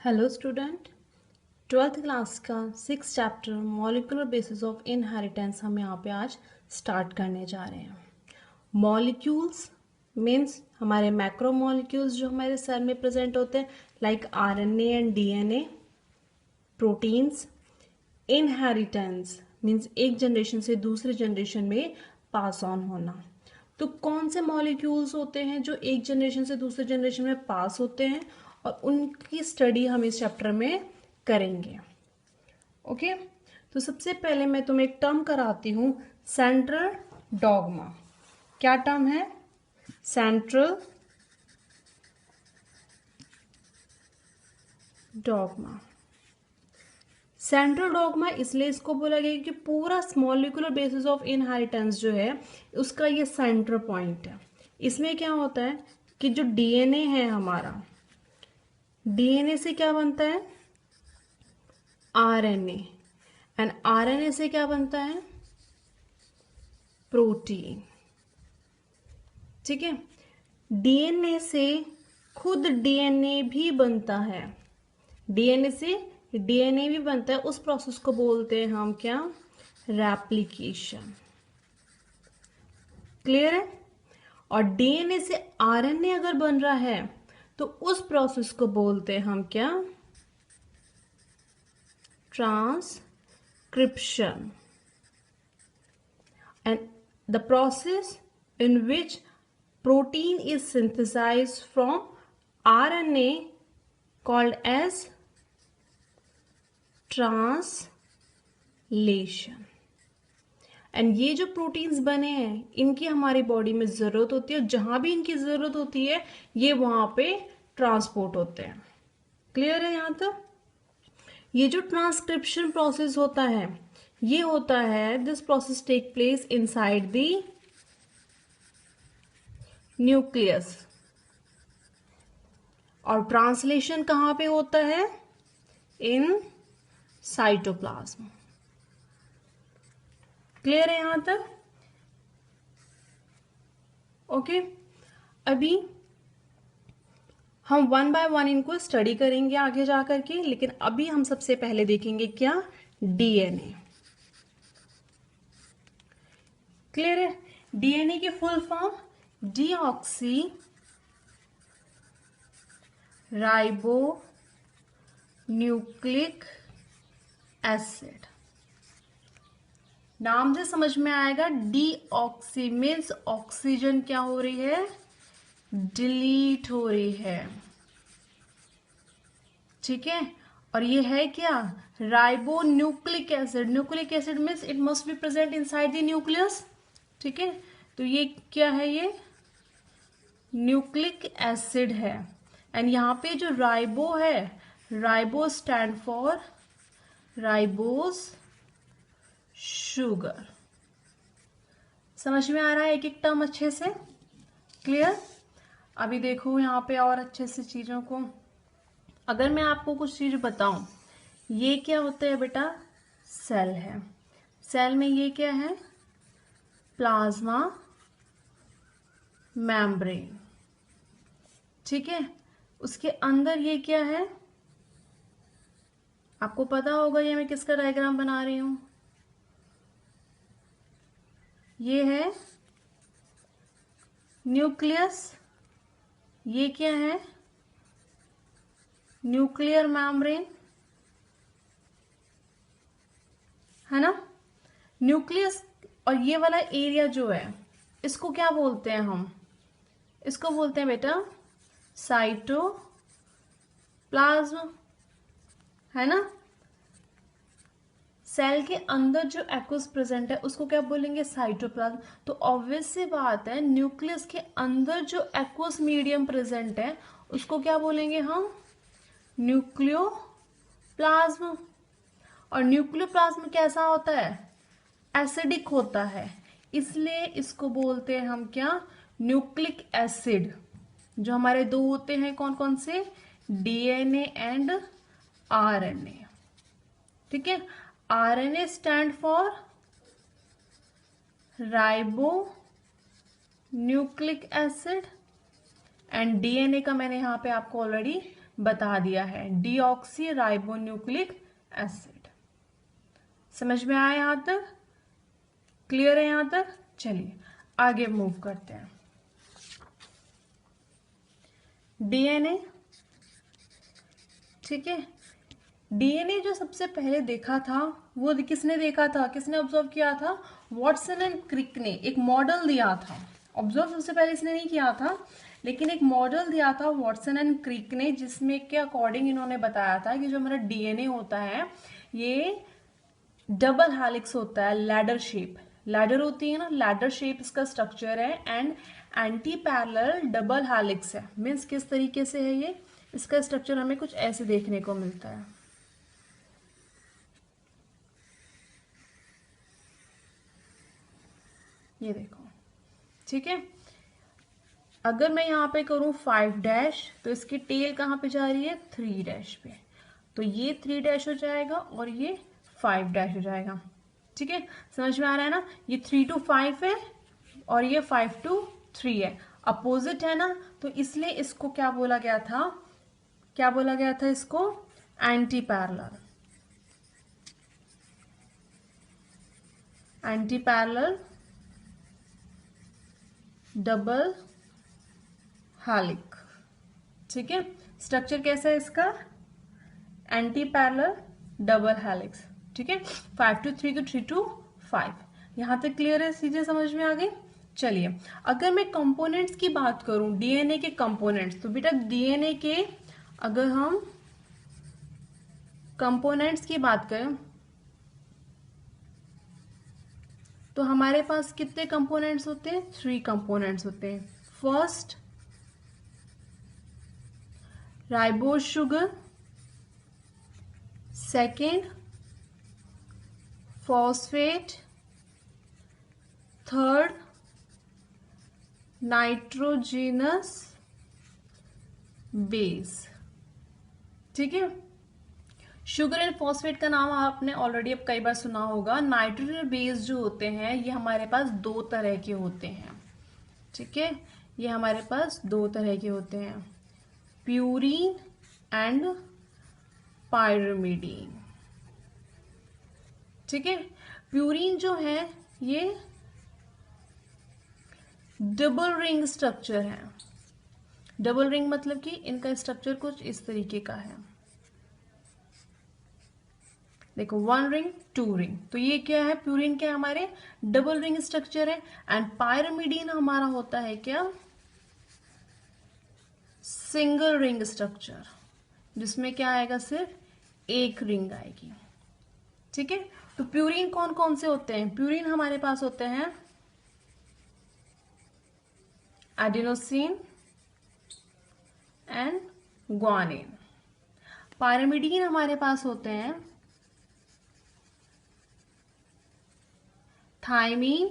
Hello student, twelfth class का 6 chapter molecular basis of inheritance हम यहाँ पे आज स्टार्ट करने जा रहे हैं। मॉलिक्यूल्स मीन्स हमारे मैक्रो मॉलिक्यूल्स जो हमारे सेल में प्रेजेंट होते हैं, like RNA and DNA, proteins. Inheritance means एक जनरेशन से दूसरे जनरेशन में पास ऑन होना। तो कौन से मॉलिक्यूल्स होते हैं जो एक जनरेशन से दूसरे जनरेशन में पास होते हैं, और उनकी स्टडी हम इस चैप्टर में करेंगे। ओके, तो सबसे पहले मैं तुम्हें एक टर्म कराती हूँ, सेंट्रल डॉगमा। क्या टर्म है? Central dogma. सेंट्रल डॉगमा इसलिए इसको बोला गया कि पूरा मॉलिक्यूलर बेसिस ऑफ इनहेरिटेंस जो है उसका ये सेंटर पॉइंट है। इसमें क्या होता है कि जो डीएनए है हमारा, डीएनए से क्या बनता है? आरएनए, एंड आरएनए से क्या बनता है? प्रोटीन। ठीक है, डीएनए से खुद डीएनए भी बनता है, डीएनए से डीएनए भी बनता है। उस प्रोसेस को बोलते हैं हम क्या? रेप्लिकेशन। क्लियर है? और डीएनए से आरएनए अगर बन रहा है तो उस प्रोसेस को बोलते हैं हम क्या? Transcription. And the process in which protein is synthesized from RNA called as translation. And ये जो प्रोटीन्स बने हैं इनकी हमारी बॉडी में जरूरत होती है, जहां भी इनकी जरूरत होती है ये वहां पे ट्रांसपोर्ट होते हैं। क्लियर है यहां तक? ये जो ट्रांसक्रिप्शन प्रोसेस होता है ये होता है, this process take place inside the nucleus. और ट्रांसलेशन कहां पे होता है? In cytoplasm. क्लियर है यहां तक? ओके, अभी हम वन बाय वन इनको स्टडी करेंगे आगे जाकर के, लेकिन अभी हम सबसे पहले देखेंगे क्या? डीएनए। क्लियर है? डीएनए की full form deoxy ribo nucleic acid. नाम से समझ में आएगा, डीऑक्सी मीन्स ऑक्सीजन क्या हो रही है? डिलीट हो रही है। ठीक है, और ये है क्या? Ribo nucleic acid. Nucleic acid means it must be present inside the nucleus. ठीक है, तो ये क्या है? ये न्यूक्लिक एसिड है। एंड यहाँ पे जो राइबो है, ribo stand for ribose sugar. समझ में आ रहा है एक एक टर्म अच्छे से? क्लियर? अभी देखो यहाँ पे और अच्छे से चीजों को, अगर मैं आपको कुछ चीज बताऊं, ये क्या होता है बेटा? सेल है। सेल में ये क्या है? Plasma membrane. ठीक है, उसके अंदर ये क्या है? आपको पता होगा ये मैं किसका डायग्राम बना रही हूं। ये है न्यूक्लियस। ये क्या है? न्यूक्लियर मेम्ब्रेन, है ना? न्यूक्लियस। और ये वाला एरिया जो है इसको क्या बोलते हैं हम? इसको बोलते हैं बेटा साइटोप्लाज्म, है ना? सेल के अंदर जो एक्वस प्रेजेंट है उसको क्या बोलेंगे? साइटोप्लाज्म। तो ऑब्वियस सी बात है, न्यूक्लियस के अंदर जो एक्वस मीडियम प्रेजेंट है उसको क्या बोलेंगे हम? न्यूक्लियोप्लाज्म। और न्यूक्लियोप्लाज्म कैसा होता है? एसिडिक होता है, इसलिए इसको बोलते हैं हम क्या? Nucleic acid. जो हमारे दो होते हैं कौन कौन से? DNA and RNA. ठीक है, RNA stand for ribo nucleic acid, and DNA का मैंने यहां पे आपको ऑलरेडी बता दिया है, डीऑक्सी राइबोन्यूक्लिक एसिड। समझ में आया यहां तक? क्लियर है यहां तक? चलिए आगे मूव करते हैं। डीएनए, ठीक है, डीएनए जो सबसे पहले देखा था वो किसने देखा था, किसने ऑब्जर्व किया था? वॉटसन एंड क्रिक ने एक मॉडल दिया था। ऑब्जर्व सबसे पहले इसने नहीं किया था, लेकिन एक मॉडल दिया था वॉटसन एंड क्रिक ने, जिसमें के अकॉर्डिंग इन्होंने बताया था कि जो हमारा डीएनए होता है ये डबल हेलिक्स होता है, लैडर शेप, लैडर होती है ना, लैडर शेप इसका स्ट्रक्चर है, and anti parallel double helix है। मीन्स किस तरीके से है ये, इसका स्ट्रक्चर हमें कुछ ऐसे देखने को मिलता है। ये देखो, ठीक है। अगर मैं यहाँ पे करूँ 5' तो इसकी टेल कहाँ पे जा रही है? 3' पे। तो ये 3' हो जाएगा और ये 5' हो जाएगा। ठीक है, समझ में आ रहा है ना? ये 3 to 5 है और ये 5 to 3 है, अपोजिट है ना, तो इसलिए इसको क्या बोला गया था? क्या बोला गया था इसको? Anti parallel, anti parallel double हेलिक। ठीक है, स्ट्रक्चर कैसा है इसका? Anti parallel double helix. ठीक है, 5 to 3 तो 3 to 5। यहां तक क्लियर है? सीधे समझ में आ गई? चलिए, अगर मैं कंपोनेंट्स की बात करूं, डीएनए के कंपोनेंट्स, तो बेटा डीएनए के अगर हम कंपोनेंट्स की बात करें तो हमारे पास कितने कंपोनेंट्स होते हैं? 3 कंपोनेंट्स होते हैं। First, ribose sugar, second phosphate, third nitrogenous base. ठीक है, शुगर एंड फॉस्फेट का नाम आपने ऑलरेडी अब कई बार सुना होगा। नाइट्रोजन बेस जो होते हैं ये हमारे पास 2 तरह के होते हैं। ठीक है, ये हमारे पास 2 तरह के होते हैं, प्यूरीन एंड पायरिमिडीन। ठीक है, प्यूरीन जो है ये डबल रिंग स्ट्रक्चर है। डबल रिंग मतलब कि इनका स्ट्रक्चर कुछ इस तरीके का है, देखो 1 रिंग 2 रिंग, तो ये क्या है? प्यूरीन क्या है? हमारे डबल रिंग स्ट्रक्चर है। एंड पायरिमिडीन हमारा होता है क्या? सिंगल रिंग स्ट्रक्चर, जिसमें क्या आएगा? सिर्फ एक रिंग आएगी। ठीक है, तो प्यूरीन कौन कौन से होते हैं? प्यूरीन हमारे पास होते हैं एडिनोसिन एंड ग्वानिन। पायरिमिडीन हमारे पास होते हैं thymine,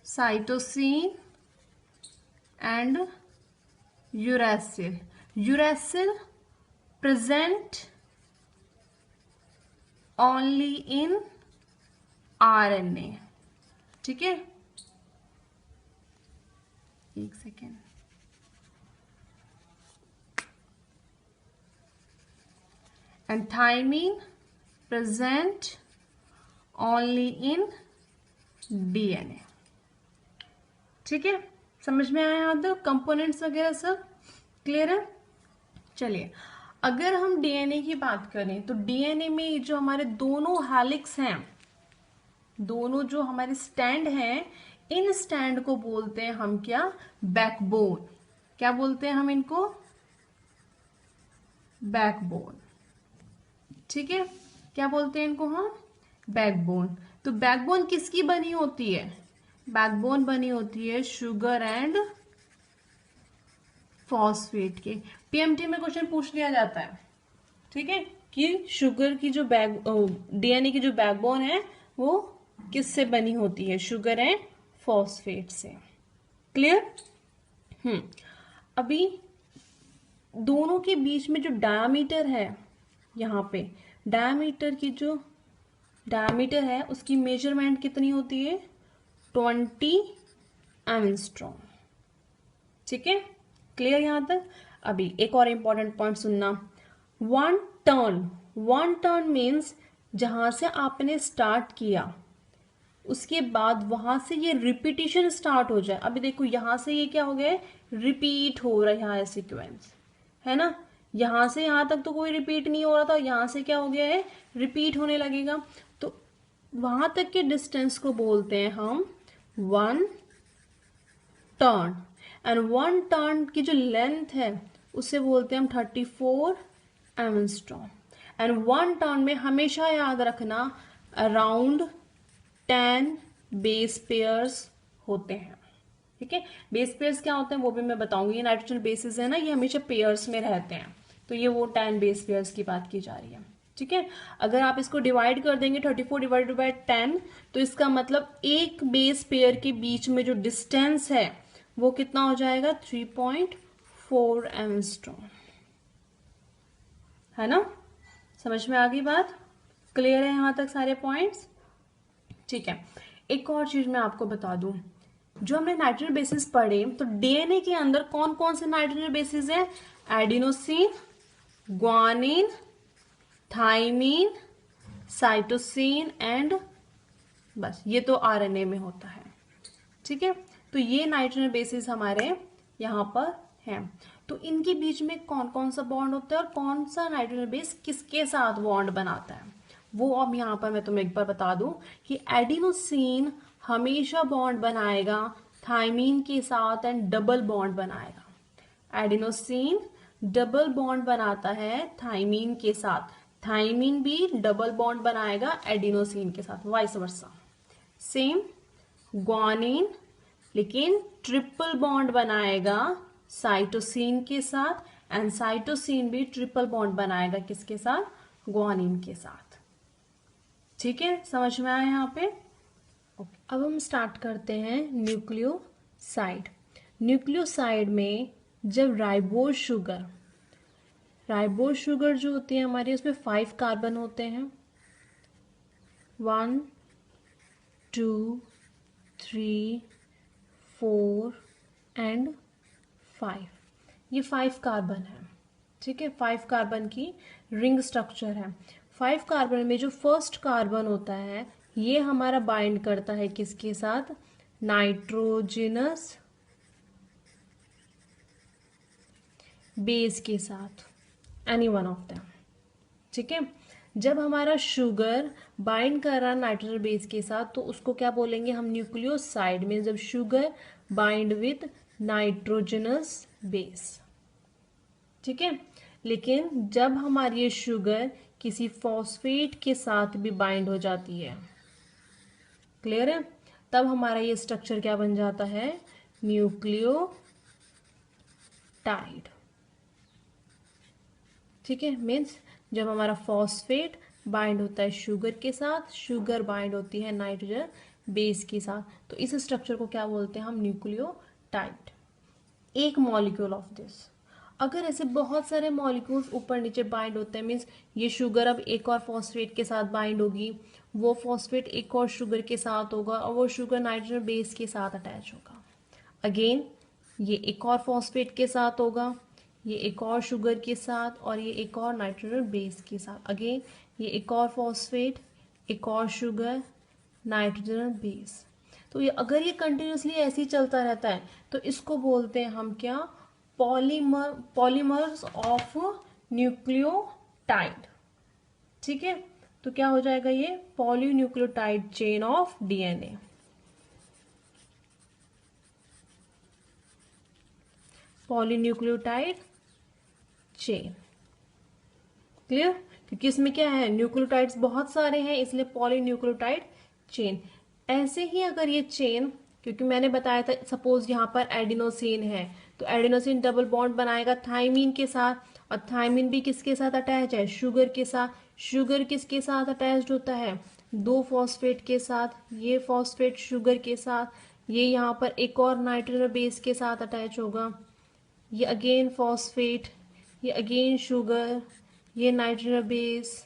cytosine and uracil. Uracil present only in RNA। ठीक है, एक second, and thymine present only in DNA। ठीक है, समझ में आया यहाँ तक? कंपोनेंट्स वगैरह सब क्लियर है? चलिए, अगर हम डीएनए की बात करें तो डीएनए में जो हमारे दोनों हेलिक्स हैं, दोनों जो हमारे स्टैंड हैं, इन स्टैंड को बोलते हैं हम क्या? बैकबोन। क्या बोलते हैं हम इनको? बैकबोन। ठीक है, क्या बोलते हैं इनको हम? बैकबोन। तो बैकबोन किसकी बनी होती है? बैकबोन बनी होती है शुगर एंड फॉस्फेट के। पीएमटी में क्वेश्चन पूछ लिया जाता है, ठीक है, कि शुगर की जो डीएनए की जो बैकबोन है वो किससे बनी होती है? शुगर एंड फॉस्फेट से। क्लियर? अभी दोनों के बीच में जो डायमीटर है, यहाँ पे डायमीटर की जो डायमीटर है उसकी मेजरमेंट कितनी होती है? 20 एंगस्ट्रॉम। ठीक है, क्लियर यहाँ तक। अभी एक और इम्पॉर्टेंट पॉइंट सुनना, वन टर्न मीन्स जहां से आपने स्टार्ट किया उसके बाद वहां से ये रिपीटिशन स्टार्ट हो जाए। अभी देखो यहां से ये क्या हो गया है, रिपीट हो रहा है सीक्वेंस, है ना। यहां से यहां तक तो कोई रिपीट नहीं हो रहा था, यहां से क्या हो गया है, रिपीट होने लगेगा। तो वहां तक के डिस्टेंस को बोलते हैं हम one turn. And one turn की जो लेंथ है उसे बोलते हैं हम 34 एंगस्ट्रॉम। एंड वन टर्न में हमेशा याद रखना अराउंड 10 बेस पेयर्स होते हैं। ठीक है, बेस पेयर्स क्या होते हैं वो भी मैं बताऊंगी। ये नाइट्रोजन बेसिस है ना, ये हमेशा पेयर्स में रहते हैं, तो ये वो 10 बेस पेयर्स की बात की जा रही है। ठीक है, अगर आप इसको डिवाइड कर देंगे 34 डिवाइडेड बाय 10, तो इसका मतलब एक बेस पेयर के बीच में जो डिस्टेंस है वो कितना हो जाएगा, 3.4 एंगस्ट्रॉम, है ना। समझ में आ गई बात, क्लियर है यहां तक सारे पॉइंट्स। ठीक है, एक और चीज मैं आपको बता दूं, जो हमने नाइट्रोजन बेसिस पढ़े, तो डीएनए के अंदर कौन कौन से नाइट्रोजन बेसिस हैं, adenosine, guanine, thymine, cytosine and बस, ये तो आरएनए में होता है। ठीक है, तो ये नाइट्रोजन बेसिस हमारे यहाँ पर हैं। तो इनके बीच में कौन कौन सा बॉन्ड होता है और कौन सा नाइट्रोजन बेस किसके साथ बॉन्ड बनाता है, वो अब यहाँ पर मैं तुम्हें एक बार बता दूं कि एडिनोसिन हमेशा बॉन्ड बनाएगा थाइमीन के साथ एंड डबल बॉन्ड बनाएगा। एडिनोसिन डबल बॉन्ड बनाता है थाइमीन के साथ, थाइमीन भी डबल बॉन्ड बनाएगा एडिनोसिन के साथ, वाइस वर्सा। सेम ग्वानिन लेकिन ट्रिपल बॉन्ड बनाएगा साइटोसिन के साथ, एंड साइटोसिन भी ट्रिपल बॉन्ड बनाएगा किसके साथ, ग्वानिन के साथ। ठीक है, समझ में आया यहाँ पे। अब हम स्टार्ट करते हैं न्यूक्लियोसाइड। न्यूक्लियोसाइड में जब राइबोज शुगर जो होती है हमारी, उसमें 5 कार्बन होते हैं, 1 2 3 4 एंड 5, ये 5 कार्बन है। ठीक है, 5 कार्बन की रिंग स्ट्रक्चर है। 5 कार्बन में जो फर्स्ट कार्बन होता है ये हमारा बाइंड करता है किसके साथ, नाइट्रोजनस बेस के साथ, एनी वन ऑफ देम। ठीक है, जब हमारा शुगर बाइंड कर रहा है नाइट्रोजन बेस के साथ तो उसको क्या बोलेंगे हम, न्यूक्लियोसाइड में, जब sugar bind with nitrogenous base. ठीक है, लेकिन जब हमारी ये शुगर किसी फॉस्फेट के साथ भी बाइंड हो जाती है, क्लियर है, तब हमारा ये स्ट्रक्चर क्या बन जाता है, न्यूक्लियोटाइड। ठीक है, मीन्स जब हमारा फॉस्फेट बाइंड होता है शुगर के साथ, शुगर बाइंड होती है नाइट्रोजन बेस के साथ, तो इस स्ट्रक्चर को क्या बोलते हैं हम, न्यूक्लियोटाइड। एक मॉलिक्यूल ऑफ दिस। अगर ऐसे बहुत सारे मॉलिक्यूल्स ऊपर नीचे बाइंड होते हैं, मीन्स ये शुगर अब एक और फॉस्फेट के साथ बाइंड होगी, वो फॉस्फेट एक और शुगर के साथ होगा, और वो शुगर नाइट्रोजन बेस के साथ अटैच होगा। अगेन ये एक और फॉस्फेट के साथ होगा, ये एक और शुगर के साथ, और ये एक और नाइट्रोजन बेस के साथ। अगेन ये एक और फॉस्फेट, एक और शुगर, नाइट्रोजन बेस। तो ये अगर ये कंटिन्यूसली ऐसे ही चलता रहता है तो इसको बोलते हैं हम क्या, पॉलीमर्स ऑफ न्यूक्लियोटाइड। ठीक है, तो क्या हो जाएगा ये, polynucleotide chain of DNA. Polynucleotide chain, clear, क्योंकि इसमें क्या है, न्यूक्लियोटाइड्स बहुत सारे हैं इसलिए पॉलीन्यूक्लियोटाइड चेन। ऐसे ही अगर ये चेन, क्योंकि मैंने बताया था सपोज यहाँ पर एडिनोसिन है तो एडिनोसिन डबल बॉन्ड बनाएगा थाइमीन के साथ, और थाइमीन भी किसके साथ अटैच है, शुगर के साथ। शुगर किसके साथ अटैच्ड होता है, 2 फॉस्फेट के साथ, ये फॉस्फेट शुगर के साथ, ये यहाँ पर एक और नाइट्रोजन बेस के साथ अटैच होगा, ये अगेन फॉस्फेट, ये अगेन शुगर, ये नाइट्रोजन बेस,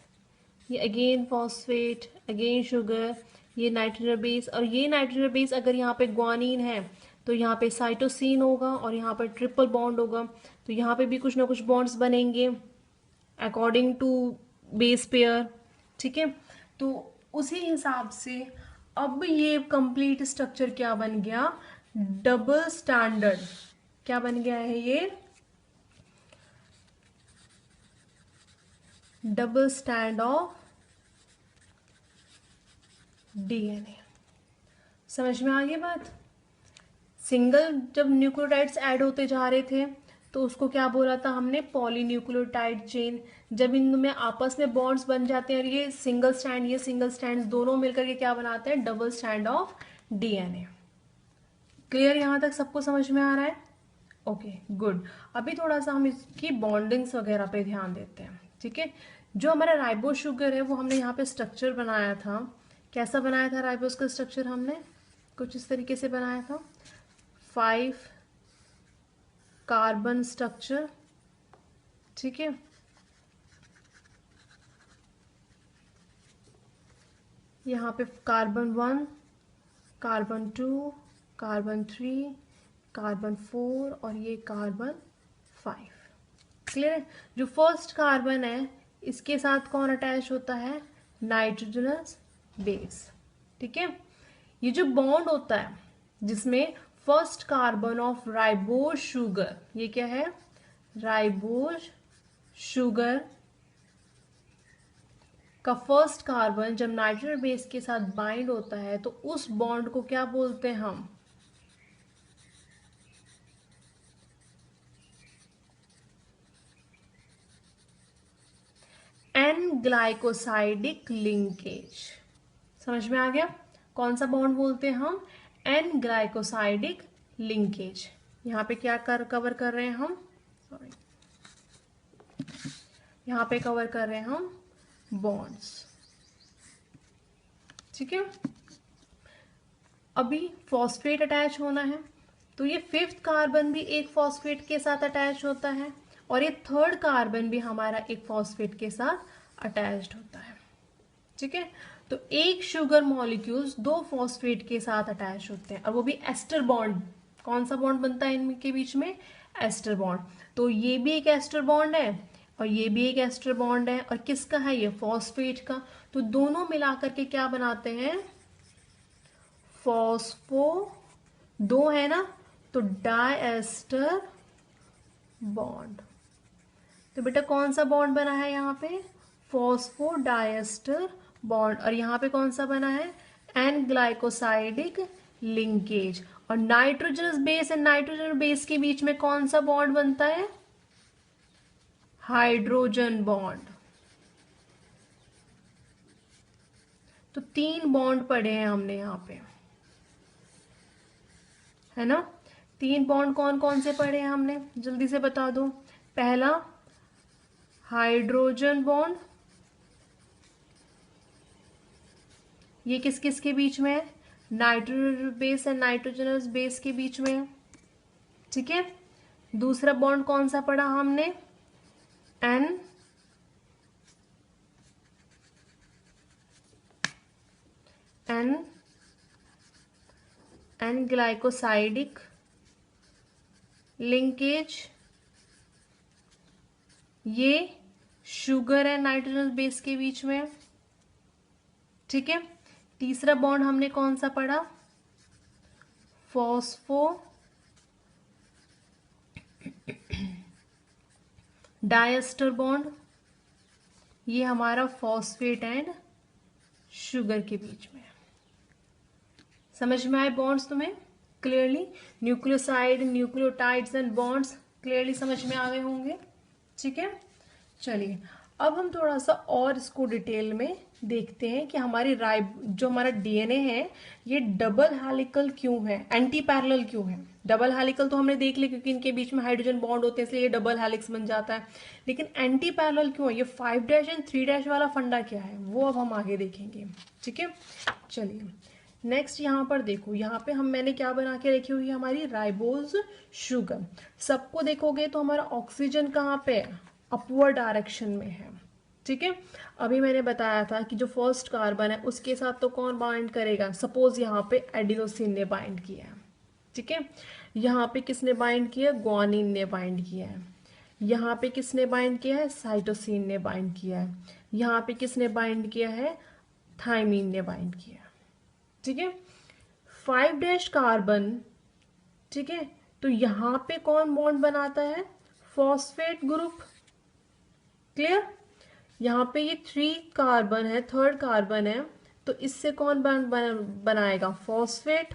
ये अगेन फॉस्फेट, अगेन शुगर, ये नाइट्रोजन बेस, और ये नाइट्रोजन बेस अगर यहाँ पे ग्वानिन है तो यहाँ पे साइटोसिन होगा और यहाँ पर ट्रिपल बॉन्ड होगा, तो यहाँ पे भी कुछ ना कुछ बॉन्ड्स बनेंगे अकॉर्डिंग टू बेस पेयर। ठीक है, तो उसी हिसाब से अब ये कंप्लीट स्ट्रक्चर क्या बन गया, डबल स्टैंडर्ड। क्या बन गया है ये, डबल स्टैंड ऑफ डीएनए। समझ में आ गई बात। सिंगल जब न्यूक्लियोटाइड्स ऐड होते जा रहे थे तो उसको क्या बोला था हमने, पॉलीन्यूक्लियोटाइड चेन। जब इनमें आपस में बॉन्ड्स बन जाते हैं और ये सिंगल स्टैंड दोनों मिलकर के क्या बनाते हैं, double stand of DNA. Clear, यहां तक सबको समझ में आ रहा है? Okay good. अभी थोड़ा सा हम इसकी बॉन्डिंग्स वगैरह पे ध्यान देते हैं। ठीक है, जो हमारा राइबोस शुगर है वो हमने यहाँ पे स्ट्रक्चर बनाया था। कैसा बनाया था राइबोस का स्ट्रक्चर, हमने कुछ इस तरीके से बनाया था, 5 कार्बन स्ट्रक्चर। ठीक है, यहाँ पे कार्बन 1, कार्बन 2, कार्बन 3, कार्बन 4 और ये कार्बन 5। क्लियर है? जो फर्स्ट कार्बन है इसके साथ कौन अटैच होता है, नाइट्रोजनस बेस। ठीक है, ये जो बॉन्ड होता है जिसमें first carbon of ribose sugar, ये क्या है, राइबोस शुगर का फर्स्ट कार्बन जब नाइट्रोजन बेस के साथ बाइंड होता है तो उस बॉन्ड को क्या बोलते हैं हम, एन ग्लाइकोसाइडिक लिंकेज। समझ में आ गया, कौन सा बॉन्ड बोलते हैं हम, एन ग्लाइकोसाइडिक लिंकेज। यहाँ पे क्या कवर कर रहे हैं हम, सॉरी, यहाँ पे कवर कर रहे हैं हम बॉन्ड्स। ठीक है, अभी फॉस्फेट अटैच होना है तो ये 5th कार्बन भी एक फॉस्फेट के साथ अटैच होता है और ये 3rd कार्बन भी हमारा एक फॉस्फेट के साथ अटैच्ड होता है। ठीक है, तो एक शुगर मॉलिक्यूल्स 2 फॉस्फेट के साथ अटैच होते हैं और वो भी एस्टर बॉन्ड। कौन सा बॉन्ड बनता है इनके बीच में, एस्टर बॉन्ड। तो ये भी एक एस्टर बॉन्ड है और ये भी एक एस्टर बॉन्ड है, और किसका है ये, फॉस्फेट का। तो दोनों मिलाकर के क्या बनाते हैं, फॉस्फो, 2 है ना, तो डायएस्टर बॉन्ड। तो बेटा कौन सा बॉन्ड बना है यहाँ पे, फॉस्फो डायएस्टर बॉन्ड, और यहाँ पे कौन सा बना है, एन ग्लाइकोसाइडिक लिंकेज। और nitrogenous base and nitrogen base के बीच में कौन सा बॉन्ड बनता है, हाइड्रोजन बॉन्ड। तो 3 बॉन्ड पढ़े हैं हमने यहाँ पे, है ना। 3 बॉन्ड कौन कौन से पढ़े हैं हमने, जल्दी से बता दो। पहला हाइड्रोजन बॉन्ड, ये किस किस के बीच में है, nitrogen base and nitrogenous base के बीच में है। ठीक है, दूसरा बॉन्ड कौन सा पढ़ा हमने, एन एन ग्लाइकोसाइडिक लिंकेज, ये शुगर है नाइट्रोजन बेस के बीच में। ठीक है, तीसरा बॉन्ड हमने कौन सा पढ़ा, फॉस्फो डायस्टर बॉन्ड, ये हमारा फॉस्फेट एंड शुगर के बीच में। समझ में आए बॉन्ड्स तुम्हें clearly, nucleoside, nucleotides and bonds clearly समझ में आ गए होंगे। ठीक है, चलिए अब हम थोड़ा सा और इसको डिटेल में देखते हैं कि हमारी जो हमारा डीएनए है ये डबल हेलिकल क्यों है, एंटी पैरेलल क्यों है। डबल हेलिकल तो हमने देख लिया क्योंकि इनके बीच में हाइड्रोजन बॉन्ड होते हैं इसलिए ये डबल हेलिक्स बन जाता है, लेकिन एंटी पैरेलल क्यों है, ये 5' एंड 3' वाला फंडा क्या है वो अब हम आगे देखेंगे। ठीक है, चलिए नेक्स्ट यहाँ पर देखो, यहाँ पे मैंने क्या बना के रखी हुई है, हमारी राइबोज शुगर। सबको देखोगे तो हमारा ऑक्सीजन कहाँ पे है, अपवर्ड डायरेक्शन में है। ठीक है, अभी मैंने बताया था कि जो फर्स्ट कार्बन है उसके साथ तो कौन बाइंड करेगा, सपोज यहाँ पे एडिनोसिन ने बाइंड किया है। ठीक है। यहाँ पे किसने बाइंड किया, ग्वानिन ने बाइंड किया है। यहाँ पे किसने बाइंड किया है, साइटोसिन ने बाइंड किया है। यहाँ पे किसने बाइंड किया है, थायमीन ने बाइंड किया है। ठीक है। 5' कार्बन, ठीक है, तो यहाँ पे कौन बॉन्ड बनाता है, फॉस्फेट ग्रुप। क्लियर। यहाँ पे ये 3 कार्बन है, 3rd कार्बन है, तो इससे कौन बनाएगा, फॉस्फेट।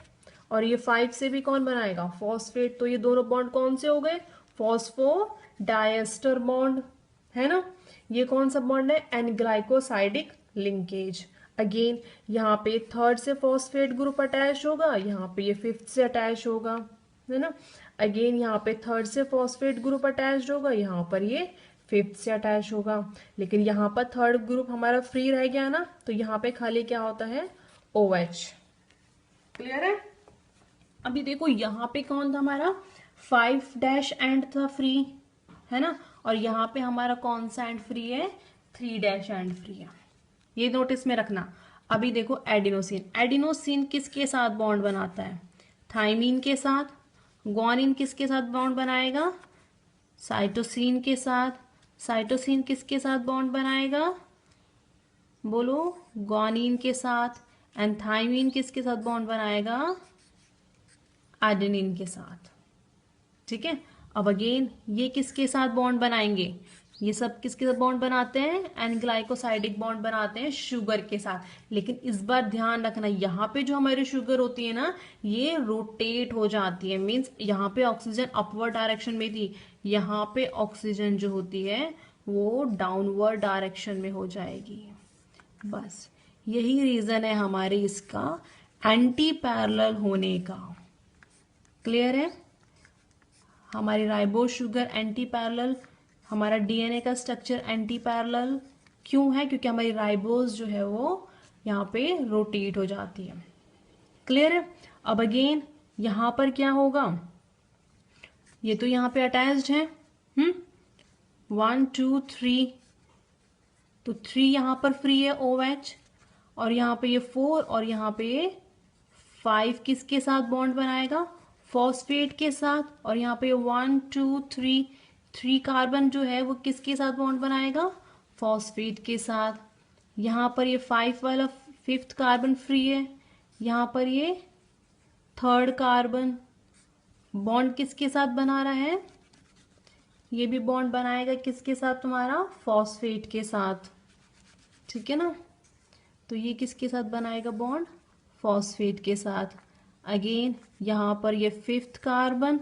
और ये 5 से भी कौन बनाएगा, फॉस्फेट। तो ये दोनों बॉन्ड कौन से हो गए, फॉस्फो डायस्टर बॉन्ड, है ना। ये कौन सा बॉन्ड है, एन ग्लाइकोसाइडिक लिंकेज। अगेन यहाँ पे 3rd से फॉस्फेट ग्रुप अटैच होगा, यहाँ पे ये 5th से अटैच होगा, है ना। अगेन यहाँ पे 3rd से फॉस्फेट ग्रुप अटैच होगा, यहाँ पर ये 5th से अटैच होगा। लेकिन यहाँ पर 3rd ग्रुप हमारा फ्री रह गया ना, तो यहाँ पे खाली क्या होता है, OH। क्लियर है। अभी देखो यहाँ पे कौन था हमारा, 5' एंड था फ्री, है ना। और यहाँ पे हमारा कौन सा एंड फ्री है, 3' एंड फ्री है। ये नोटिस में रखना। अभी देखो एडिनोसिन, एडिनोसिन किसके साथ बॉन्ड बनाता है, थायमीन के साथ। ग्वानिन किसके साथ बॉन्ड बनाएगा, साइटोसिन के साथ। साइटोसिन किसके साथ बॉन्ड बनाएगा, बोलो, ग्वानिन के साथ। एंड थायमीन किसके साथ बॉन्ड बनाएगा, एडेनिन के साथ। ठीक है। अब अगेन ये किसके साथ बॉन्ड बनाएंगे, ये सब किसके साथ बॉन्ड बनाते हैं, एन ग्लाइकोसाइडिक बॉन्ड बनाते हैं शुगर के साथ। लेकिन इस बार ध्यान रखना, यहाँ पे जो हमारी शुगर होती है ना, ये रोटेट हो जाती है। मीन्स यहाँ पे ऑक्सीजन अपवर्ड डायरेक्शन में थी, यहाँ पे ऑक्सीजन जो होती है वो डाउनवर्ड डायरेक्शन में हो जाएगी। बस यही रीजन है हमारे इसका एंटी पैरेलल होने का। क्लियर है। हमारी राइबोज शुगर एंटी पैरेलल, हमारा डीएनए का स्ट्रक्चर एंटी पैरेलल क्यों है, क्योंकि हमारी राइबोज जो है वो यहाँ पे रोटेट हो जाती है। क्लियर है। अब अगेन यहाँ पर क्या होगा, ये तो यहाँ पे अटैच्ड है, 1 2 3, तो 3 यहाँ पर फ्री है OH, और यहाँ पे ये 4 और यहाँ पे ये 5 किसके साथ बॉन्ड बनाएगा, फॉस्फेट के साथ। और यहाँ पे 1 2 3, 3 कार्बन जो है वो किसके साथ बॉन्ड बनाएगा, फॉस्फेट के साथ। यहाँ पर ये 5 वाला 5th कार्बन फ्री है, यहाँ पर ये 3rd कार्बन बॉन्ड किसके साथ बना रहा है, ये भी बॉन्ड बनाएगा किसके साथ, तुम्हारा फॉस्फेट के साथ। ठीक है ना। तो ये किसके साथ बनाएगा बॉन्ड, फॉस्फेट के साथ। अगेन यहाँ पर ये 5th कार्बन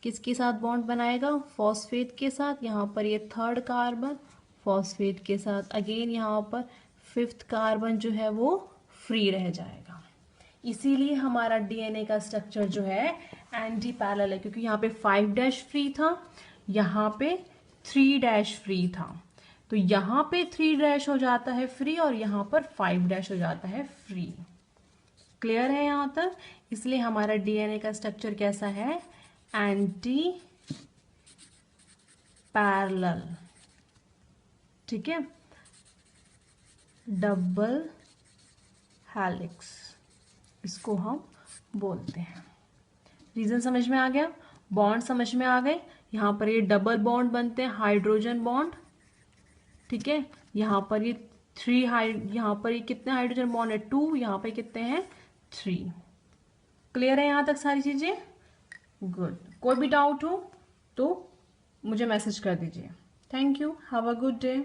किसके साथ बॉन्ड बनाएगा, फॉस्फेट के साथ। यहाँ पर ये 3rd कार्बन फॉस्फेट के साथ। अगेन यहाँ पर 5th कार्बन जो है वो फ्री रह जाएगा। इसीलिए हमारा डीएनए का स्ट्रक्चर जो है एंटी पैरेलल है, क्योंकि यहाँ पे 5' फ्री था, यहाँ पे 3' फ्री था। तो यहाँ पे 3' हो जाता है फ्री और यहाँ पर 5' हो जाता है फ्री। क्लियर है यहाँ तक। इसलिए हमारा डीएनए का स्ट्रक्चर कैसा है, एंटी पैरेलल। ठीक है। डबल हेलिक्स इसको हम बोलते हैं। रीजन समझ में आ गया, बॉन्ड समझ में आ गए। यहाँ पर ये डबल बॉन्ड बनते हैं, हाइड्रोजन बॉन्ड। ठीक है। यहाँ पर ये 3 यहाँ पर ये कितने हाइड्रोजन बॉन्ड है, 2, यहाँ पे कितने हैं, 3। क्लियर है यहाँ तक सारी चीजें। गुड। कोई भी डाउट हो तो मुझे मैसेज कर दीजिए। Thank you, have a good day.